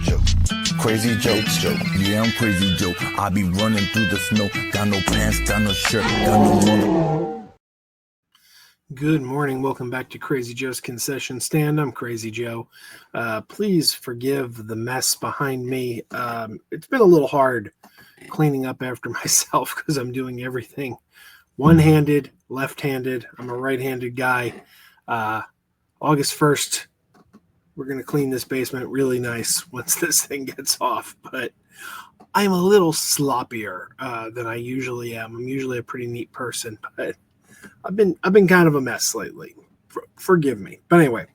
Joe. Crazy Joe. Yeah, I'm Crazy Joe. I be running through the snow. Got no pants, got no shirt, got no mother. Good morning. Welcome back to Crazy Joe's Concession Stand. I'm Crazy Joe. Please forgive the mess behind me. It's been a little hard cleaning up after myself because I'm doing everything one-handed, left-handed. I'm a right-handed guy. August 1st, we're going to clean this basement really nice once this thing gets off. But I'm a little sloppier than I usually am. I'm usually a pretty neat person, but I've been kind of a mess lately. Forgive me. But anyway,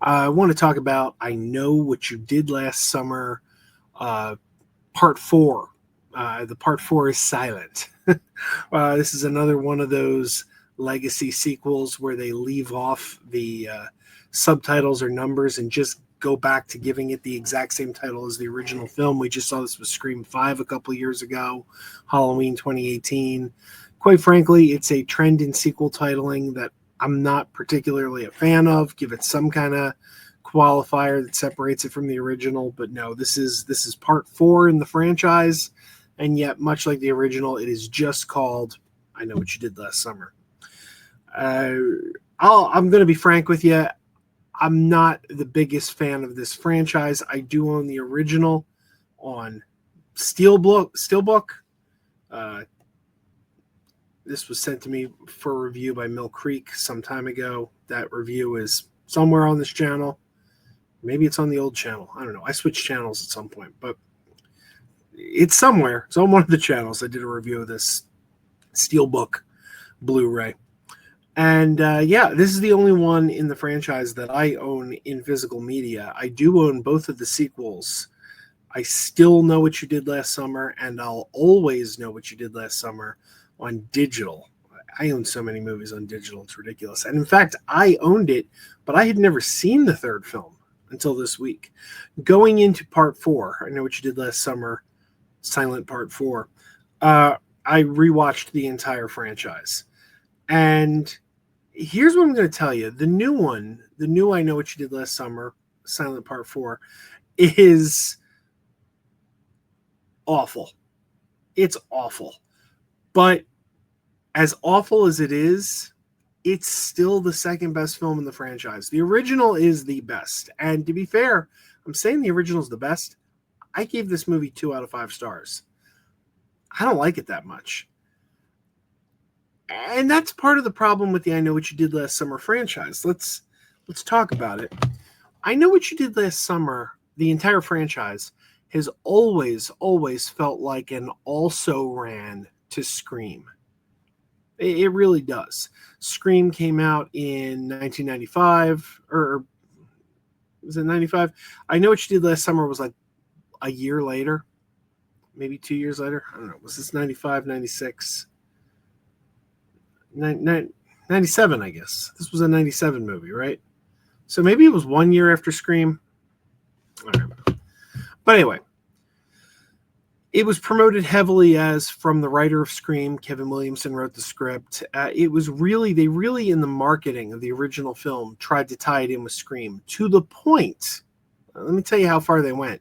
I want to talk about I Know What You Did Last Summer, Part 4. The Part 4 is silent. This is another one of those legacy sequels where they leave off the subtitles or numbers and just go back to giving it the exact same title as the original film. We just saw this with Scream 5 a couple of years ago, Halloween 2018. Quite frankly, it's a trend in sequel titling that I'm not particularly a fan of. Give it some kind of qualifier that separates it from the original. But no, this is part 4 in the franchise. And yet, much like the original, it is just called I Know What You Did Last Summer. I'm going to be frank with you. I'm not the biggest fan of this franchise. I do own the original on Steelbook. This was sent to me for review by Mill Creek some time ago. That review is somewhere on this channel. Maybe it's on the old channel. I don't know. I switched channels at some point, but it's somewhere. It's on one of the channels. I did a review of this Steelbook Blu-ray. And this is the only one in the franchise that I own in physical media. I do own both of the sequels. I still Know What You Did Last Summer, and I'll always Know What You Did Last Summer on digital. I own so many movies on digital, it's ridiculous. And in fact, I owned it, but I had never seen the third film until this week. Going into Part 4, I Know What You Did Last Summer, Silent Part 4, I rewatched the entire franchise. And here's what I'm going to tell you. The new I Know What You Did Last Summer, Silent Part 4, is awful. It's awful. But as awful as it is, it's still the second best film in the franchise. The original is the best. And to be fair, I'm saying the original is the best. I gave this movie 2 out of 5 stars. I don't like it that much. And that's part of the problem with the I Know What You Did Last Summer franchise. Let's talk about it. I Know What You Did Last Summer, the entire franchise, has always felt like an also-ran to Scream. It really does. Scream came out in 1995, or was it 95? I Know What You Did Last Summer was like a year later, maybe 2 years later. I don't know. Was this 95, 96? 97, I guess. This was a 97 movie, right? So maybe it was 1 year after Scream. I don't know. But anyway, it was promoted heavily as from the writer of Scream. Kevin Williamson wrote the script. It was really in the marketing of the original film tried to tie it in with Scream to the point. Let me tell you how far they went.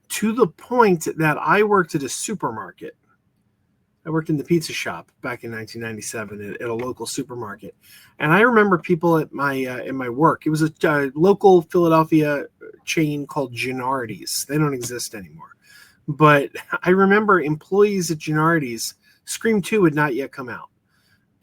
To the point that I worked at a supermarket. I worked in the pizza shop back in 1997 at a local supermarket. And I remember people at my work. It was a local Philadelphia chain called Gennardi's. They don't exist anymore. But I remember employees at Gennardi's, Scream 2 had not yet come out.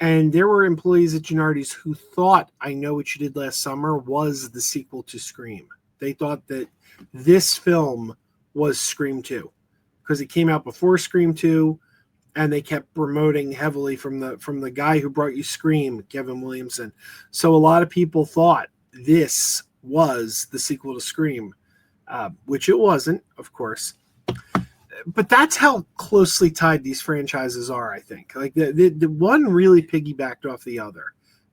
And there were employees at Gennardi's who thought I Know What You Did Last Summer was the sequel to Scream. They thought that this film was Scream 2 because it came out before Scream 2. And they kept promoting heavily from the guy who brought you Scream, Kevin Williamson. So a lot of people thought this was the sequel to Scream, which it wasn't, of course. But that's how closely tied these franchises are, I think. Like the one really piggybacked off the other.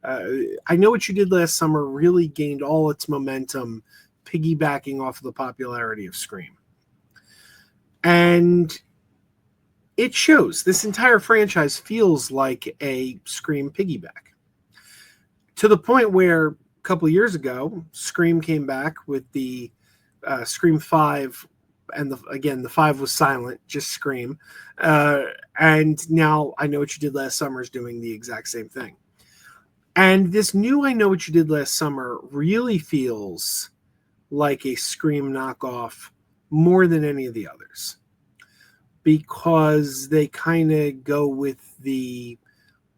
I Know What You Did Last Summer really gained all its momentum piggybacking off of the popularity of Scream. And it shows. This entire franchise feels like a Scream piggyback. To the point where a couple years ago, Scream came back with the Scream 5, and the 5 was silent, just Scream. And now I Know What You Did Last Summer is doing the exact same thing. And this new I Know What You Did Last Summer really feels like a Scream knockoff more than any of the others, because they kind of go with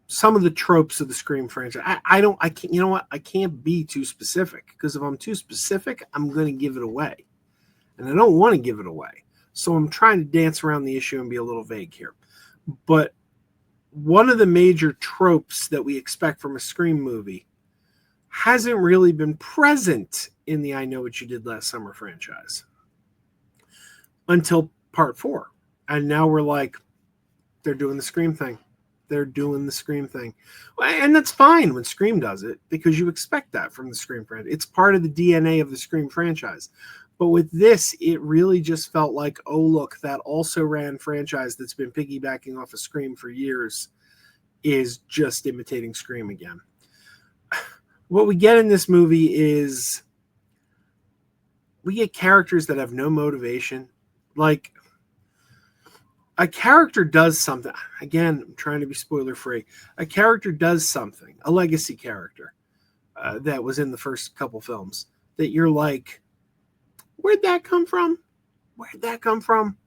some of the tropes of the Scream franchise. I can't, you know what? I can't be too specific, because if I'm too specific, I'm going to give it away. And I don't want to give it away. So I'm trying to dance around the issue and be a little vague here. But one of the major tropes that we expect from a Scream movie hasn't really been present in the I Know What You Did Last Summer franchise until part 4. And now we're like, they're doing the Scream thing. They're doing the Scream thing. And that's fine when Scream does it, because you expect that from the Scream franchise. It's part of the DNA of the Scream franchise. But with this, it really just felt like, oh, look, that also ran franchise that's been piggybacking off of Scream for years is just imitating Scream again. What we get in this movie is we get characters that have no motivation. Like, a character does something. Again, I'm trying to be spoiler free. A character does something, a legacy character that was in the first couple films, that you're like, where'd that come from? Where'd that come from?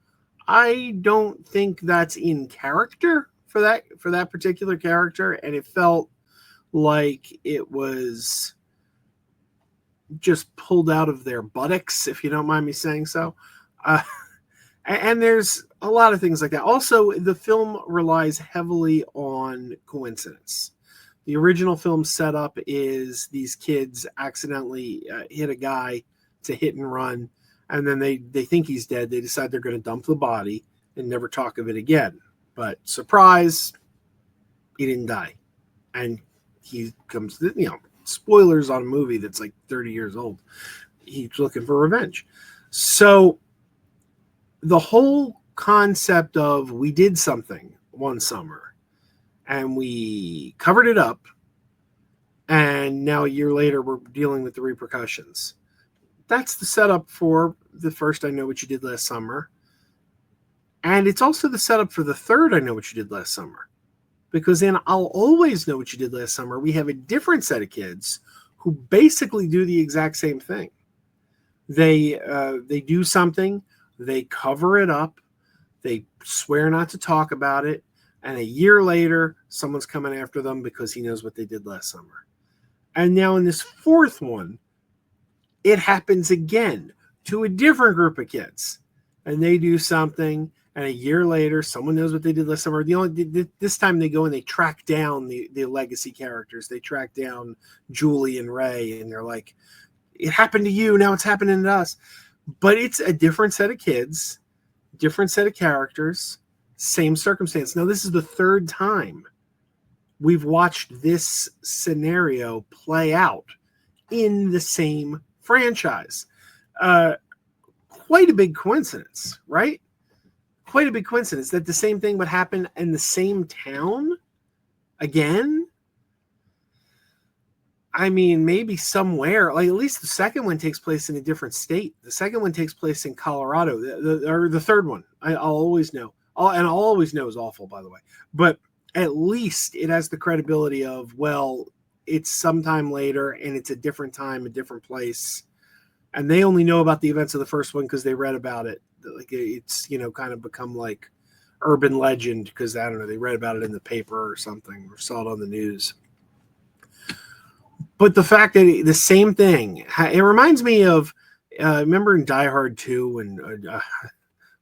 I don't think that's in character for that particular character, and it felt like it was just pulled out of their buttocks, if you don't mind me saying so. And there's a lot of things like that. Also, the film relies heavily on coincidence. The original film setup is these kids accidentally hit a guy to hit and run, and then they think he's dead. They decide they're going to dump the body and never talk of it again. But surprise, he didn't die. And he comes, spoilers on a movie that's like 30 years old. He's looking for revenge. So the whole concept of we did something one summer and we covered it up, and now a year later we're dealing with the repercussions. That's the setup for the first I Know What You Did Last Summer. And it's also the setup for the third I Know What You Did Last Summer. Because in I'll Always Know What You Did Last Summer, we have a different set of kids who basically do the exact same thing. They do something, they cover it up, they swear not to talk about it, and a year later, someone's coming after them because he knows what they did last summer. And now in this fourth one, it happens again to a different group of kids. And they do something, and a year later, someone knows what they did last summer. This time they go and they track down the legacy characters. They track down Julie and Ray, and they're like, it happened to you, now it's happening to us. But it's a different set of kids, different set of characters, same circumstance. Now, this is the third time we've watched this scenario play out in the same franchise. Quite a big coincidence, right? Quite a big coincidence that the same thing would happen in the same town again. I mean, maybe somewhere, like at least the second one takes place in a different state. The second one takes place in Colorado, or the third one. I'll Always Know. And I'll Always Know is awful, by the way. But at least it has the credibility of, well, it's sometime later and it's a different time, a different place. And they only know about the events of the first one because they read about it. Like it's, kind of become like urban legend because, I don't know, they read about it in the paper or something or saw it on the news. But the fact that the same thing, it reminds me of, remember in Die Hard 2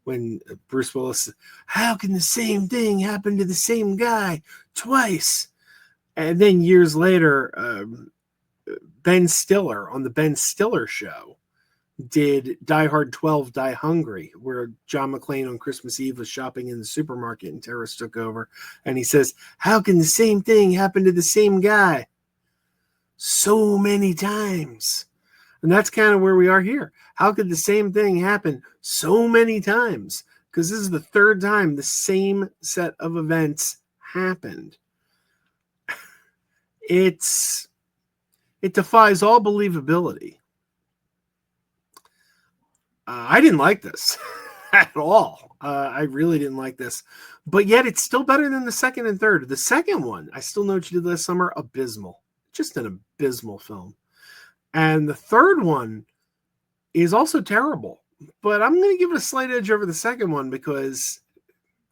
when Bruce Willis, how can the same thing happen to the same guy twice? And then years later, Ben Stiller on the Ben Stiller show did Die Hard 12, Die Hungry, where John McClane on Christmas Eve was shopping in the supermarket and terrorists took over. And he says, how can the same thing happen to the same guy so many times? And that's kind of where we are here. How could the same thing happen so many times? Because this is the third time the same set of events happened. It defies all believability. I didn't like this at all. I really didn't like this. But yet it's still better than the second and third. The second one, I Still Know What You Did Last Summer, abysmal. Just an abysmal film. And the third one is also terrible. But I'm going to give it a slight edge over the second one because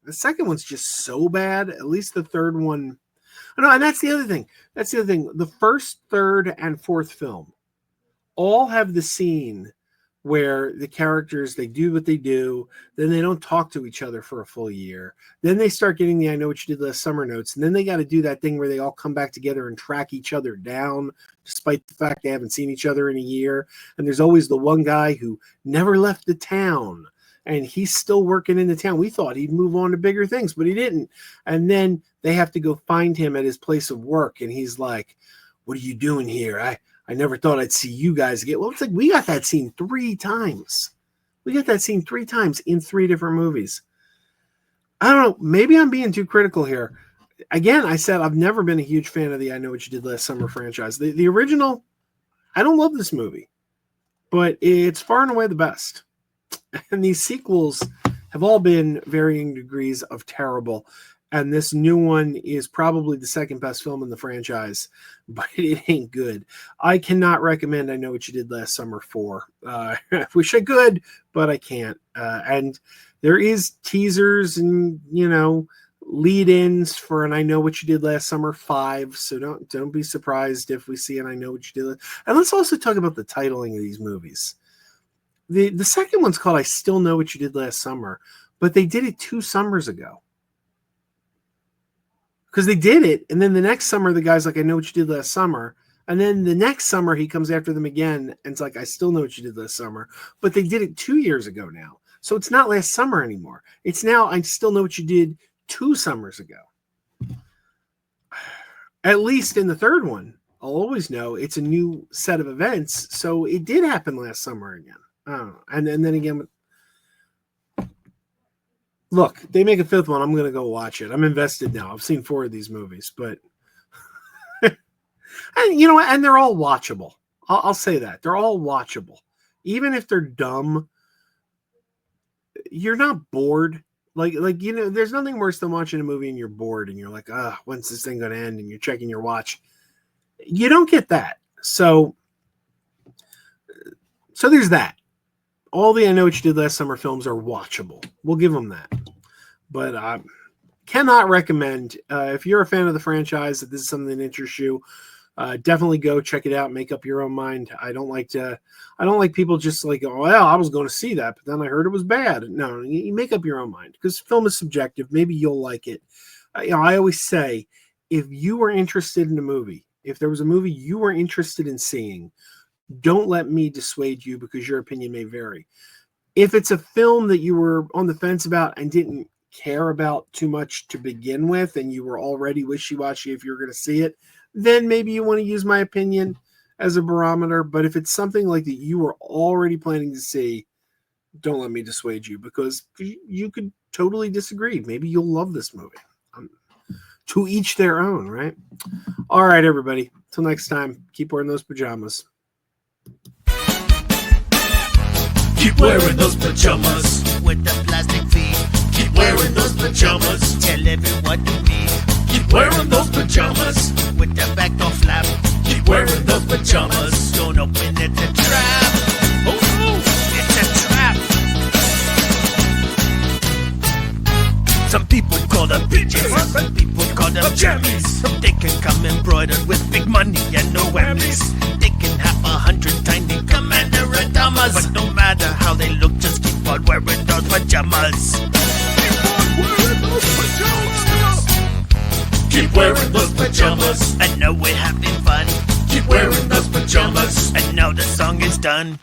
the second one's just so bad. At least the third one. No, and that's the other thing. The first, third, and fourth film all have the scene where the characters, they do what they do, then they don't talk to each other for a full year. Then they start getting the I Know What You Did Last Summer notes, and then they got to do that thing where they all come back together and track each other down, despite the fact they haven't seen each other in a year. And there's always the one guy who never left the town, and he's still working in the town. We thought he'd move on to bigger things, but he didn't. And then they have to go find him at his place of work, and he's like, "What are you doing here? I never thought I'd see you guys again." Well, it's like we got that scene 3 times. We got that scene 3 times in 3 different movies. I don't know. Maybe I'm being too critical here. Again, I said I've never been a huge fan of the I Know What You Did Last Summer franchise. The original, I don't love this movie, but it's far and away the best. And these sequels have all been varying degrees of terrible. And this new one is probably the second best film in the franchise, but it ain't good. I cannot recommend I Know What You Did Last Summer 4. I wish I could, but I can't. And there is teasers and, lead-ins for an I Know What You Did Last Summer 5. So don't be surprised if we see an I Know What You Did. And let's also talk about the titling of these movies. The second one's called I Still Know What You Did Last Summer, but they did it 2 summers ago. Because they did it, and then the next summer, the guy's like, "I know what you did last summer." And then the next summer, he comes after them again, and it's like, "I still know what you did last summer." But they did it 2 years ago now. So it's not last summer anymore. It's now, "I still know what you did 2 summers ago." At least in the third one, I'll always know it's a new set of events. So it did happen last summer again. I don't know. And then again, look, they make a 5th one. I'm going to go watch it. I'm invested now. I've seen 4 of these movies, but and and they're all watchable. I'll say that. They're all watchable. Even if they're dumb, you're not bored. Like there's nothing worse than watching a movie and you're bored and you're like, when's this thing going to end? And you're checking your watch. You don't get that. So there's that. All the I Know What You Did Last Summer films are watchable. We'll give them that. But I cannot recommend, if you're a fan of the franchise, that this is something that interests you, definitely go check it out, make up your own mind. I don't like people just like, "Oh, well, I was going to see that, but then I heard it was bad." No, you make up your own mind because film is subjective. Maybe you'll like it. I always say, if you were interested in a movie, if there was a movie you were interested in seeing, don't let me dissuade you because your opinion may vary. If it's a film that you were on the fence about and didn't care about too much to begin with, and you were already wishy-washy if you were going to see it, then maybe you want to use my opinion as a barometer. But if it's something like that you were already planning to see, don't let me dissuade you because you could totally disagree. Maybe you'll love this movie. To each their own, right? All right, everybody. Till next time, keep wearing those pajamas. Keep wearing those pajamas with the plastic feet. Keep wearing those pajamas. Tell everyone you meet. Keep wearing those pajamas with the back door flap. Keep wearing those pajamas. Don't open it, it's a trap. Oh no, it's a trap. Some people call them PJs, some people call them jammies. They can come embroidered with big money and no whammies. They can have 100 tiny commander pajamas, but no matter how they look, just keep on wearing those pajamas. Keep on wearing those pajamas. Keep wearing those pajamas. I know we're having fun. Keep wearing those pajamas. And now the song is done.